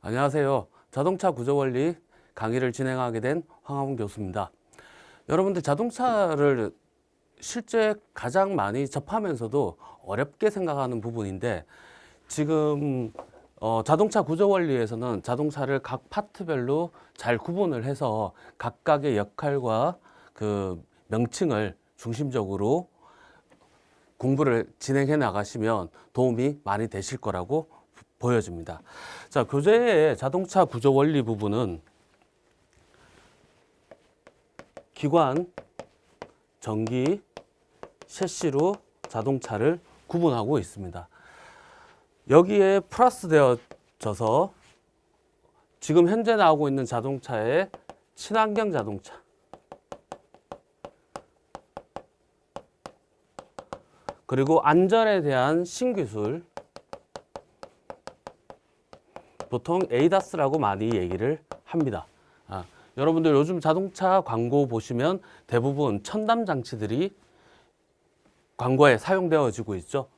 안녕하세요. 자동차 구조원리 강의를 진행하게 된 황하훈 교수입니다. 여러분들 자동차를 실제 가장 많이 접하면서도 어렵게 생각하는 부분인데 지금 자동차 구조원리에서는 자동차를 각 파트별로 잘 구분을 해서 각각의 역할과 그 명칭을 중심적으로 공부를 진행해 나가시면 도움이 많이 되실 거라고 보여집니다. 자, 교재의 자동차 구조 원리 부분은 기관, 전기, 셰시로 자동차를 구분하고 있습니다. 여기에 플러스 되어져서 지금 현재 나오고 있는 자동차의 친환경 자동차, 그리고 안전에 대한 신기술, 보통 에이다스라고 많이 얘기를 합니다. 여러분들 요즘 자동차 광고 보시면 대부분 첨단 장치들이 광고에 사용되어지고 있죠.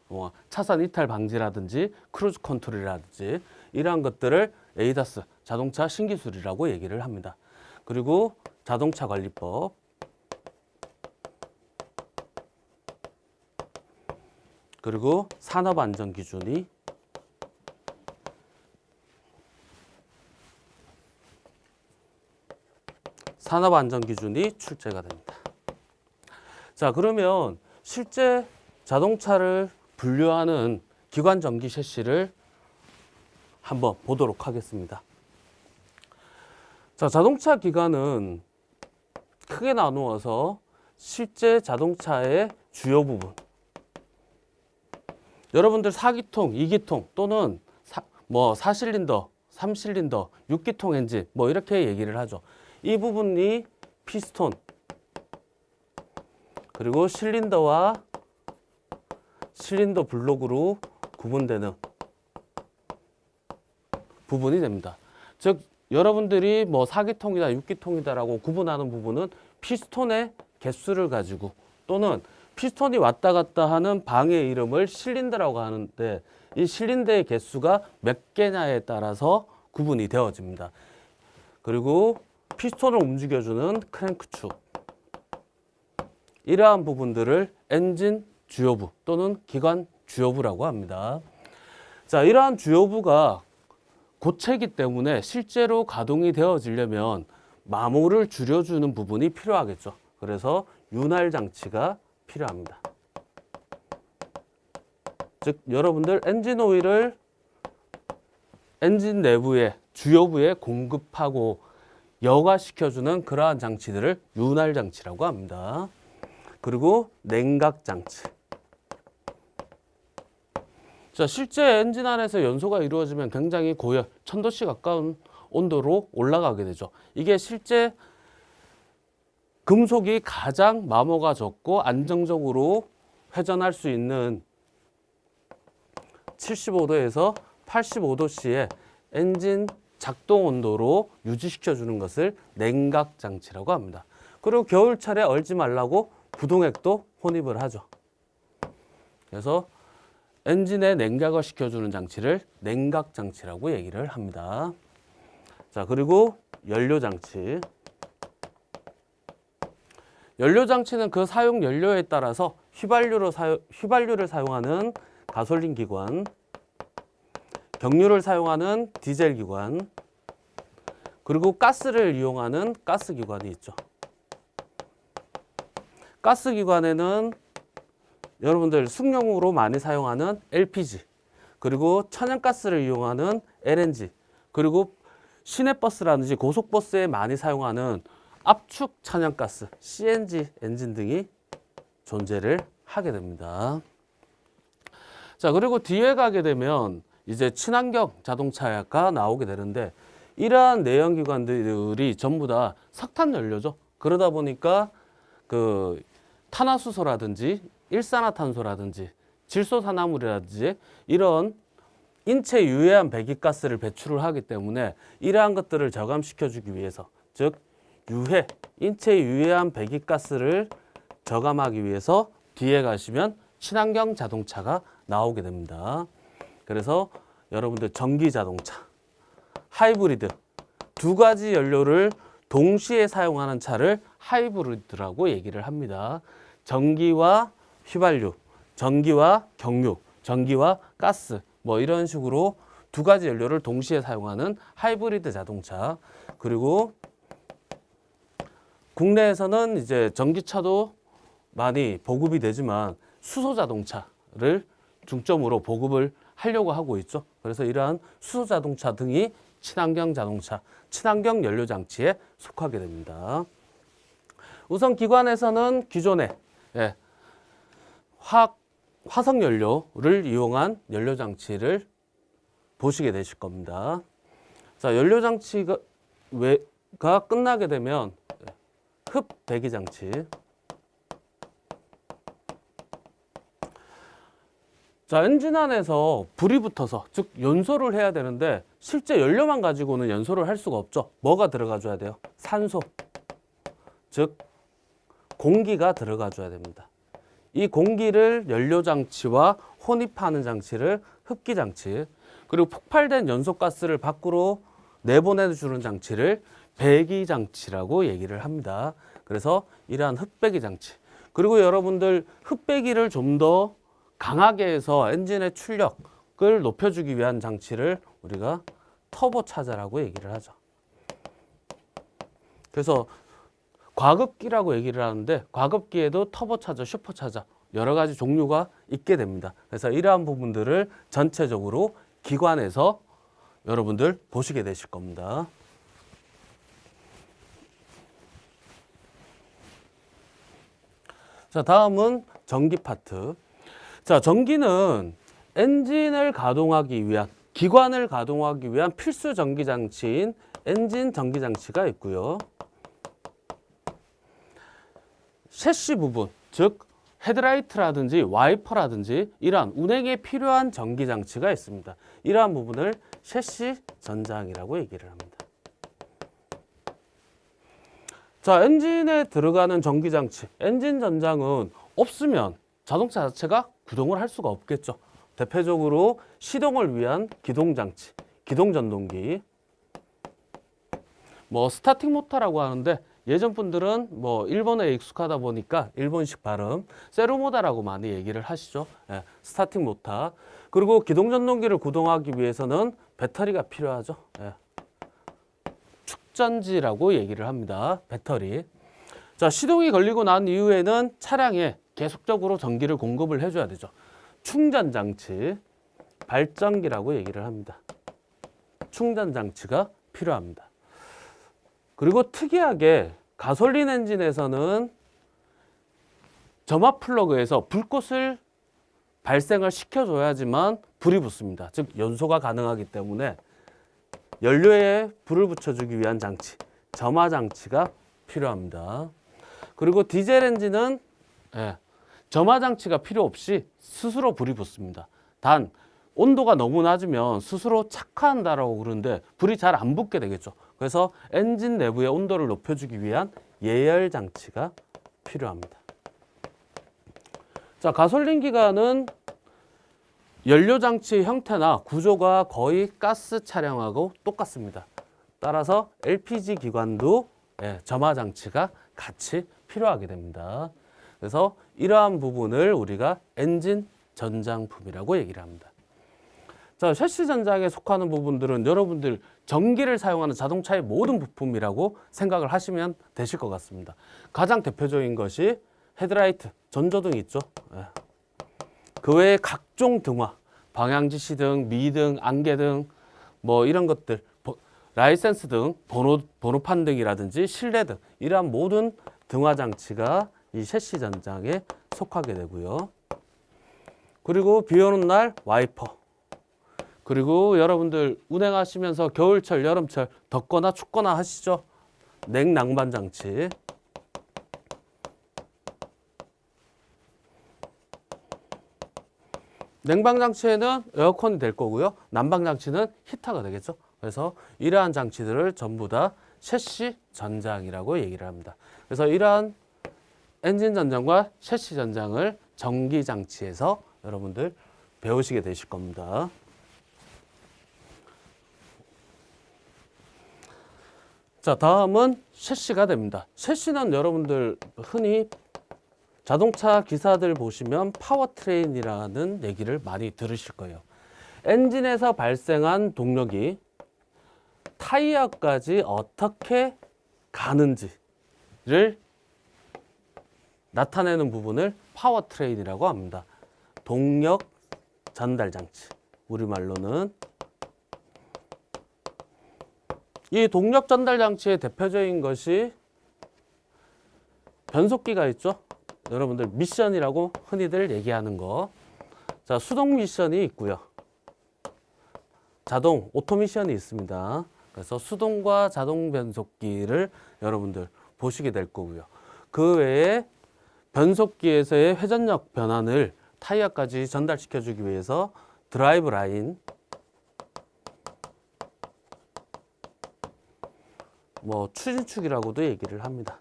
차선 이탈 방지라든지 크루즈 컨트롤이라든지 이러한 것들을 에이다스, 자동차 신기술이라고 얘기를 합니다. 그리고 자동차 관리법, 그리고 산업안전기준이 출제가 됩니다. 자, 그러면 실제 자동차를 분류하는 기관 전기 셰시를 한번 보도록 하겠습니다. 자, 자동차 기관은 크게 나누어서 실제 자동차의 주요 부분, 여러분들 4기통, 2기통 또는 4실린더, 3실린더, 6기통 엔진 이렇게 얘기를 하죠. 이 부분이 피스톤, 그리고 실린더와 실린더 블록으로 구분되는 부분이 됩니다. 즉 여러분들이 4기통이다, 6기통이다라고 구분하는 부분은 피스톤의 개수를 가지고 또는 피스톤이 왔다 갔다 하는 방의 이름을 실린더라고 하는데 이 실린더의 개수가 몇 개냐에 따라서 구분이 되어집니다. 그리고 피스톤을 움직여주는 크랭크축, 이러한 부분들을 엔진 주요부 또는 기관 주요부라고 합니다. 자, 이러한 주요부가 고체이기 때문에 실제로 가동이 되어지려면 마모를 줄여주는 부분이 필요하겠죠. 그래서 윤활 장치가 필요합니다. 즉 여러분들 엔진 오일을 엔진 내부에 주요부에 공급하고 여과시켜주는 그러한 장치들을 윤활 장치라고 합니다. 그리고 냉각 장치. 자, 실제 엔진 안에서 연소가 이루어지면 굉장히 고열, 1000도씨 가까운 온도로 올라가게 되죠. 이게 실제 금속이 가장 마모가 적고 안정적으로 회전할 수 있는 75도에서 85도씨의 엔진 작동 온도로 유지시켜 주는 것을 냉각 장치라고 합니다. 그리고 겨울철에 얼지 말라고 부동액도 혼입을 하죠. 그래서 엔진에 냉각을 시켜주는 장치를 냉각 장치라고 얘기를 합니다. 자, 그리고 연료 장치. 연료 장치는 그 사용 연료에 따라서 휘발유를 사용하는 가솔린 기관, 경유를 사용하는 디젤 기관, 그리고 가스를 이용하는 가스 기관이 있죠. 가스 기관에는 여러분들 승용으로 많이 사용하는 LPG, 그리고 천연가스를 이용하는 LNG, 그리고 시내버스라든지 고속버스에 많이 사용하는 압축 천연가스, CNG 엔진 등이 존재를 하게 됩니다. 자, 그리고 뒤에 가게 되면 이제 친환경 자동차가 나오게 되는데 이러한 내연기관들이 전부 다 석탄 연료죠. 그러다 보니까 그 탄화수소라든지 일산화탄소라든지 질소산화물이라든지 이런 인체 유해한 배기가스를 배출을 하기 때문에 이러한 것들을 저감시켜주기 위해서, 즉 인체 유해한 배기가스를 저감하기 위해서 뒤에 가시면 친환경 자동차가 나오게 됩니다. 그래서 여러분들 전기 자동차, 하이브리드. 두 가지 연료를 동시에 사용하는 차를 하이브리드라고 얘기를 합니다. 전기와 휘발유, 전기와 경유, 전기와 가스 뭐 이런 식으로 두 가지 연료를 동시에 사용하는 하이브리드 자동차. 그리고 국내에서는 이제 전기차도 많이 보급이 되지만 수소 자동차를 중점으로 보급을 하려고 하고 있죠. 그래서 이러한 수소 자동차 등이 친환경 자동차, 친환경 연료 장치에 속하게 됩니다. 우선 기관에서는 기존에 화석 연료를 이용한 연료 장치를 보시게 되실 겁니다. 자, 연료 장치가 끝나게 되면 흡 배기 장치. 자, 엔진 안에서 불이 붙어서, 즉 연소를 해야 되는데 실제 연료만 가지고는 연소를 할 수가 없죠. 뭐가 들어가 줘야 돼요? 산소, 즉 공기가 들어가 줘야 됩니다. 이 공기를 연료 장치와 혼입하는 장치를 흡기 장치, 그리고 폭발된 연소가스를 밖으로 내보내주는 장치를 배기 장치라고 얘기를 합니다. 그래서 이러한 흡배기 장치, 그리고 여러분들 흡배기를 좀 더 강하게 해서 엔진의 출력을 높여주기 위한 장치를 우리가 터보차저라고 얘기를 하죠. 그래서 과급기라고 얘기를 하는데 과급기에도 터보차저, 슈퍼차저 여러 가지 종류가 있게 됩니다. 그래서 이러한 부분들을 전체적으로 기관에서 여러분들 보시게 되실 겁니다. 자, 다음은 전기 파트. 자, 전기는 엔진을 가동하기 위한, 기관을 가동하기 위한 필수 전기 장치인 엔진 전기 장치가 있고요. 셰시 부분, 즉 헤드라이트라든지 와이퍼라든지 이러한 운행에 필요한 전기 장치가 있습니다. 이러한 부분을 셰시 전장이라고 얘기를 합니다. 자, 엔진에 들어가는 전기 장치, 엔진 전장은 없으면 자동차 자체가 구동을 할 수가 없겠죠. 대표적으로 시동을 위한 기동 장치, 기동 전동기, 뭐 스타팅 모터라고 하는데 예전 분들은 뭐 일본에 익숙하다 보니까 일본식 발음 세르모다라고 많이 얘기를 하시죠. 스타팅 모터. 그리고 기동 전동기를 구동하기 위해서는 배터리가 필요하죠. 축전지라고 얘기를 합니다. 배터리. 자, 시동이 걸리고 난 이후에는 차량에 계속적으로 전기를 공급을 해줘야 되죠. 충전 장치, 발전기라고 얘기를 합니다. 충전 장치가 필요합니다. 그리고 특이하게 가솔린 엔진에서는 점화 플러그에서 불꽃을 발생을 시켜줘야지만 불이 붙습니다. 즉 연소가 가능하기 때문에 연료에 불을 붙여주기 위한 장치, 점화 장치가 필요합니다. 그리고 디젤 엔진은 점화 장치가 필요 없이 스스로 불이 붙습니다. 단 온도가 너무 낮으면 스스로 착화한다라고 그러는데 불이 잘 안 붙게 되겠죠. 그래서 엔진 내부의 온도를 높여주기 위한 예열 장치가 필요합니다. 자, 가솔린 기관은 연료 장치 형태나 구조가 거의 가스 차량하고 똑같습니다. 따라서 LPG 기관도 점화 장치가 같이 필요하게 됩니다. 그래서 이러한 부분을 우리가 엔진 전장품이라고 얘기를 합니다. 자, 셰시 전장에 속하는 부분들은 여러분들 전기를 사용하는 자동차의 모든 부품이라고 생각을 하시면 되실 것 같습니다. 가장 대표적인 것이 헤드라이트, 전조등이 있죠. 그 외에 각종 등화, 방향지시 등, 미등, 안개등 뭐 이런 것들, 라이센스 등, 번호판 등이라든지 실내 등 이러한 모든 등화 장치가 이 셰시 전장에 속하게 되고요. 그리고 비 오는 날 와이퍼. 그리고 여러분들 운행하시면서 겨울철, 여름철 덥거나 춥거나 하시죠. 냉난방 장치. 냉방 장치에는 에어컨이 될 거고요. 난방 장치는 히터가 되겠죠. 그래서 이러한 장치들을 전부 다 셰시 전장이라고 얘기를 합니다. 그래서 이러한 엔진 전장과 셰시 전장을 전기 장치에서 여러분들 배우시게 되실 겁니다. 자, 다음은 셰시가 됩니다. 셰시는 여러분들 흔히 자동차 기사들 보시면 파워트레인이라는 얘기를 많이 들으실 거예요. 엔진에서 발생한 동력이 타이어까지 어떻게 가는지를 나타내는 부분을 파워트레인이라고 합니다. 동력 전달 장치. 우리말로는 이 동력 전달 장치의 대표적인 것이 변속기가 있죠. 여러분들 미션이라고 흔히들 얘기하는 거. 자, 수동 미션이 있고요. 자동 오토 미션이 있습니다. 그래서 수동과 자동 변속기를 여러분들 보시게 될 거고요. 그 외에 변속기에서의 회전력 변환을 타이어까지 전달시켜 주기 위해서 드라이브 라인, 뭐 추진축이라고도 얘기를 합니다.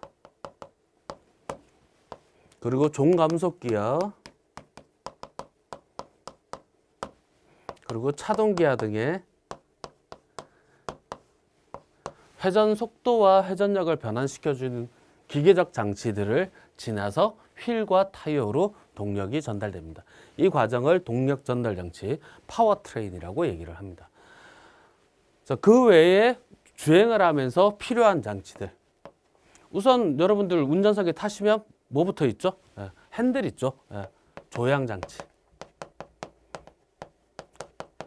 그리고 종감속기와 그리고 차동기와 등의 회전 속도와 회전력을 변환시켜주는 기계적 장치들을 지나서 휠과 타이어로 동력이 전달됩니다. 이 과정을 동력 전달 장치, 파워트레인이라고 얘기를 합니다. 자, 그 외에 주행을 하면서 필요한 장치들. 우선 여러분들 운전석에 타시면 뭐부터 있죠? 핸들 있죠? 조향 장치.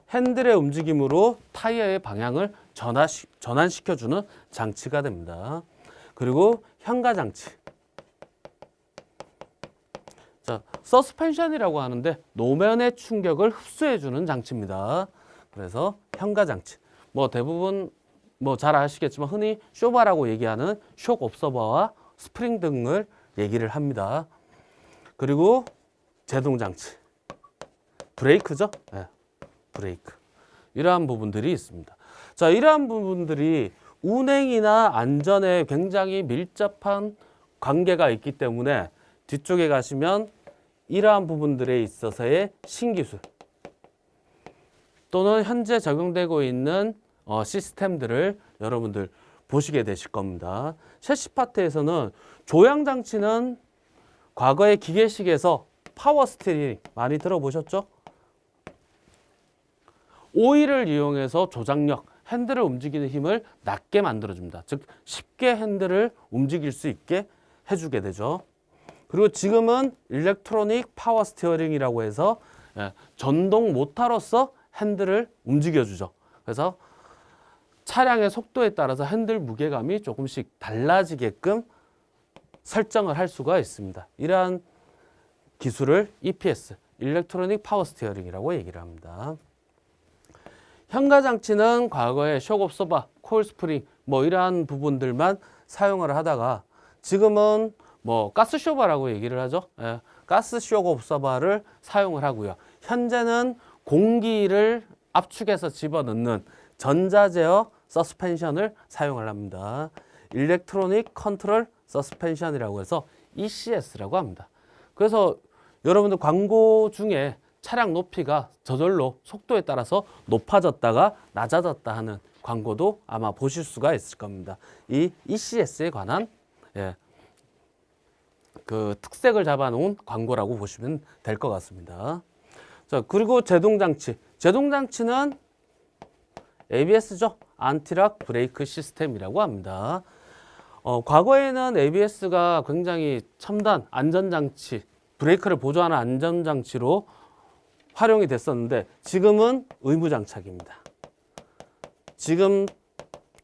핸들의 움직임으로 타이어의 방향을 전환시켜주는 장치가 됩니다. 그리고 현가 장치. 자, 서스펜션이라고 하는데 노면의 충격을 흡수해주는 장치입니다. 그래서 현가 장치. 뭐 대부분 뭐 잘 아시겠지만 흔히 쇼바라고 얘기하는 쇼크 옵서버와 스프링 등을 얘기를 합니다. 그리고 제동 장치. 브레이크죠? 네, 브레이크. 이러한 부분들이 있습니다. 자, 이러한 부분들이 운행이나 안전에 굉장히 밀접한 관계가 있기 때문에 뒤쪽에 가시면 이러한 부분들에 있어서의 신기술 또는 현재 적용되고 있는 시스템들을 여러분들 보시게 되실 겁니다. 셰시 파트에서는 조향 장치는 과거의 기계식에서 파워 스티어링 많이 들어보셨죠? 오일을 이용해서 조작력, 핸들을 움직이는 힘을 낮게 만들어줍니다. 즉 쉽게 핸들을 움직일 수 있게 해주게 되죠. 그리고 지금은 일렉트로닉 파워 스티어링이라고 해서 전동 모터로서 핸들을 움직여주죠. 그래서 차량의 속도에 따라서 핸들 무게감이 조금씩 달라지게끔 설정을 할 수가 있습니다. 이러한 기술을 EPS, 일렉트로닉 파워 스티어링이라고 얘기를 합니다. 현가 장치는 과거에 쇼크 옵서버, 코일 스프링 뭐 이러한 부분들만 사용을 하다가 지금은 뭐 가스 쇼버라고 얘기를 하죠. 가스 쇼크 옵서버를 사용을 하고요. 현재는 공기를 압축해서 집어넣는 전자제어 서스펜션을 사용을 합니다. 일렉트로닉 컨트롤 서스펜션이라고 해서 ECS라고 합니다. 그래서 여러분들 광고 중에 차량 높이가 저절로 속도에 따라서 높아졌다가 낮아졌다 하는 광고도 아마 보실 수가 있을 겁니다. 이 ECS에 관한 그 특색을 잡아놓은 광고라고 보시면 될 것 같습니다. 자, 그리고 제동장치. 제동장치는 ABS죠. 안티락 브레이크 시스템이라고 합니다. 과거에는 ABS가 굉장히 첨단 안전장치, 브레이크를 보조하는 안전장치로 활용이 됐었는데 지금은 의무장착입니다. 지금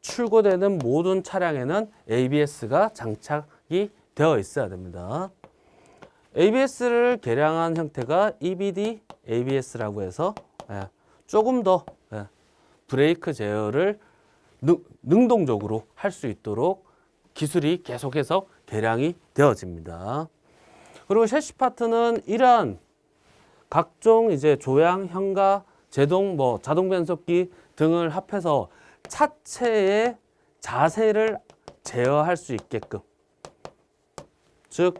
출고되는 모든 차량에는 ABS가 장착이 되어 있어야 됩니다. ABS를 개량한 형태가 EBD ABS라고 해서 조금 더 브레이크 제어를 능동적으로 할 수 있도록 기술이 계속해서 개량이 되어집니다. 그리고 셰시 파트는 이러한 각종 이제 조향, 현가, 제동, 뭐 자동 변속기 등을 합해서 차체의 자세를 제어할 수 있게끔, 즉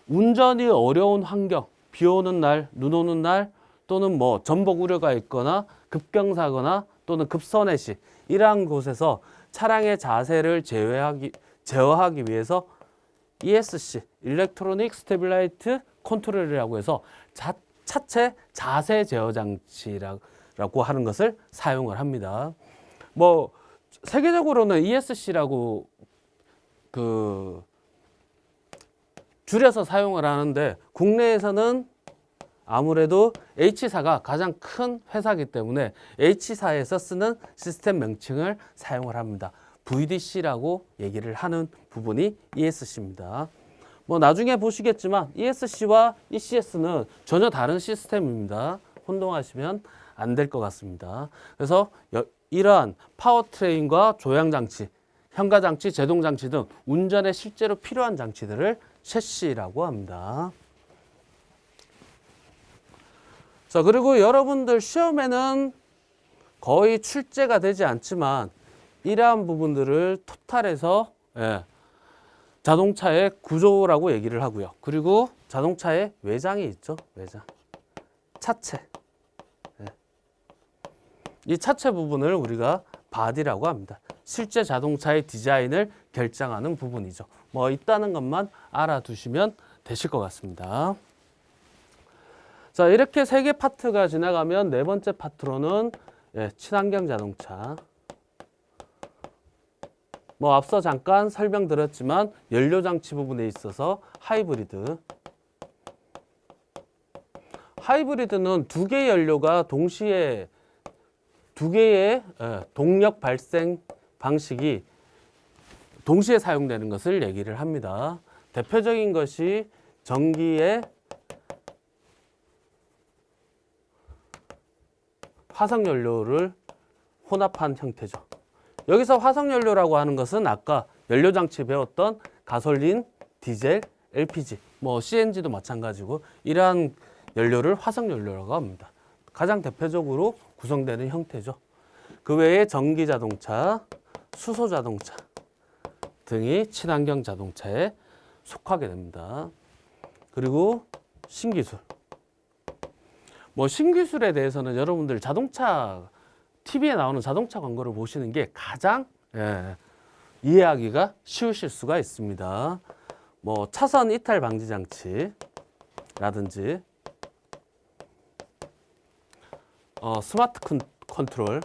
운전이 어려운 환경, 비 오는 날, 눈 오는 날 또는 뭐 전복 우려가 있거나 급경사거나 또는 급선회 시 이러한 곳에서 차량의 자세를 제어하기 위해서 ESC, 일렉트로닉 스테빌라이트 컨트롤이라고 해서 차체 자세 제어 장치라고 하는 것을 사용을 합니다. 뭐 세계적으로는 ESC라고 줄여서 사용을 하는데 국내에서는 아무래도 H사가 가장 큰 회사이기 때문에 H사에서 쓰는 시스템 명칭을 사용을 합니다. VDC라고 얘기를 하는 부분이 ESC입니다. 뭐 나중에 보시겠지만 ESC와 ECS는 전혀 다른 시스템입니다. 혼동하시면 안 될 것 같습니다. 그래서 이러한 파워트레인과 조향장치, 현가장치, 제동장치 등 운전에 실제로 필요한 장치들을 셰시라고 합니다. 자, 그리고 여러분들 시험에는 거의 출제가 되지 않지만 이러한 부분들을 토탈해서 자동차의 구조라고 얘기를 하고요. 그리고 자동차의 외장이 있죠. 외장. 차체. 이 차체 부분을 우리가 바디라고 합니다. 실제 자동차의 디자인을 결정하는 부분이죠. 뭐 있다는 것만 알아두시면 되실 것 같습니다. 자, 이렇게 세 개 파트가 지나가면 네 번째 파트로는 친환경 자동차. 뭐 앞서 잠깐 설명드렸지만 연료장치 부분에 있어서 하이브리드. 하이브리드는 두 개의 연료가 동시에 두 개의 동력 발생 방식이 동시에 사용되는 것을 얘기를 합니다. 대표적인 것이 전기의 화석연료를 혼합한 형태죠. 여기서 화석연료라고 하는 것은 아까 연료장치 배웠던 가솔린, 디젤, LPG, 뭐 CNG도 마찬가지고 이러한 연료를 화석연료라고 합니다. 가장 대표적으로 구성되는 형태죠. 그 외에 전기자동차, 수소자동차 등이 친환경 자동차에 속하게 됩니다. 그리고 신기술. 뭐 신기술에 대해서는 여러분들 자동차 TV에 나오는 자동차 광고를 보시는 게 가장 이해하기가 쉬우실 수가 있습니다. 뭐 차선 이탈 방지 장치라든지 스마트 컨트롤,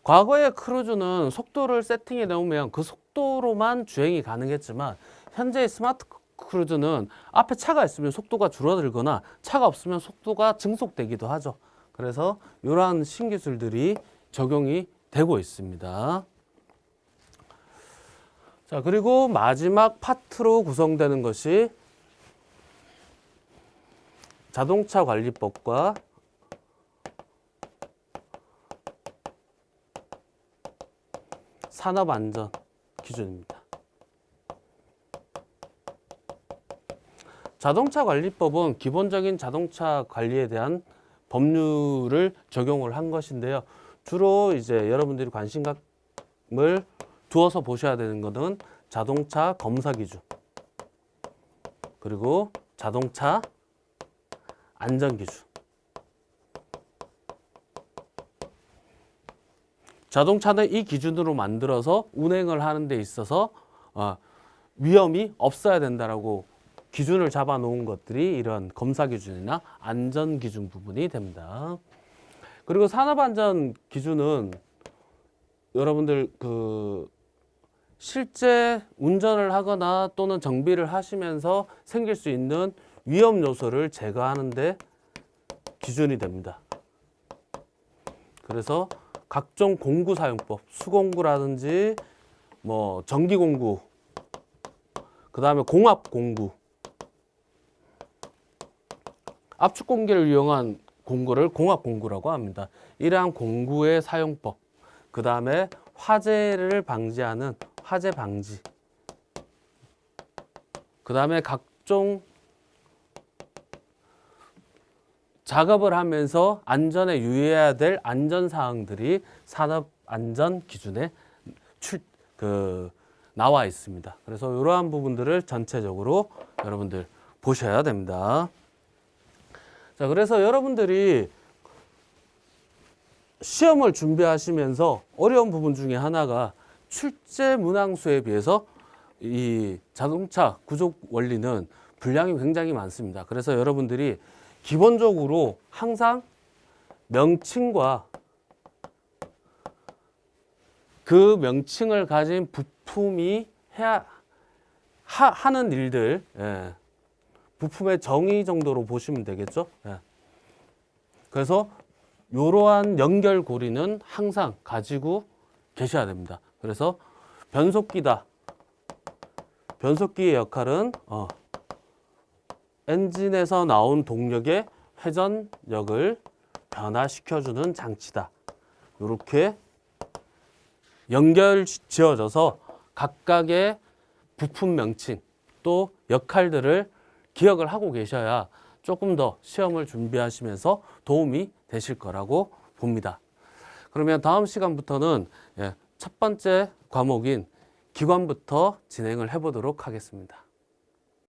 과거의 크루즈는 속도를 세팅해 놓으면 그 속도로만 주행이 가능했지만 현재의 스마트 크루즈는 앞에 차가 있으면 속도가 줄어들거나 차가 없으면 속도가 증속되기도 하죠. 그래서 이러한 신기술들이 적용이 되고 있습니다. 자, 그리고 마지막 파트로 구성되는 것이 자동차 관리법과 산업안전 기준입니다. 자동차 관리법은 기본적인 자동차 관리에 대한 법률을 적용을 한 것인데요. 주로 이제 여러분들이 관심을 두어서 보셔야 되는 것은 자동차 검사 기준, 그리고 자동차 안전 기준. 자동차는 이 기준으로 만들어서 운행을 하는 데 있어서 위험이 없어야 된다라고 기준을 잡아 놓은 것들이 이런 검사 기준이나 안전 기준 부분이 됩니다. 그리고 산업안전 기준은 여러분들 실제 운전을 하거나 또는 정비를 하시면서 생길 수 있는 위험 요소를 제거하는 데 기준이 됩니다. 그래서 각종 공구 사용법, 수공구라든지 뭐 전기 공구, 그 다음에 공압 공구, 압축 공기를 이용한 공구를 공압 공구라고 합니다. 이러한 공구의 사용법, 그 다음에 화재를 방지하는 화재 방지, 그 다음에 각종 작업을 하면서 안전에 유의해야 될 안전사항들이 산업안전기준에 나와 있습니다. 그래서 이러한 부분들을 전체적으로 여러분들 보셔야 됩니다. 자, 그래서 여러분들이 시험을 준비하시면서 어려운 부분 중에 하나가 출제 문항수에 비해서 이 자동차 구조 원리는 분량이 굉장히 많습니다. 그래서 여러분들이 기본적으로 항상 명칭과 그 명칭을 가진 부품이 하는 일들, 예. 부품의 정의 정도로 보시면 되겠죠. 예. 그래서 이러한 연결고리는 항상 가지고 계셔야 됩니다. 그래서 변속기다. 변속기의 역할은 엔진에서 나온 동력의 회전력을 변화시켜주는 장치다. 이렇게 연결 지어져서 각각의 부품 명칭 또 역할들을 기억을 하고 계셔야 조금 더 시험을 준비하시면서 도움이 되실 거라고 봅니다. 그러면 다음 시간부터는 첫 번째 과목인 기관부터 진행을 해보도록 하겠습니다.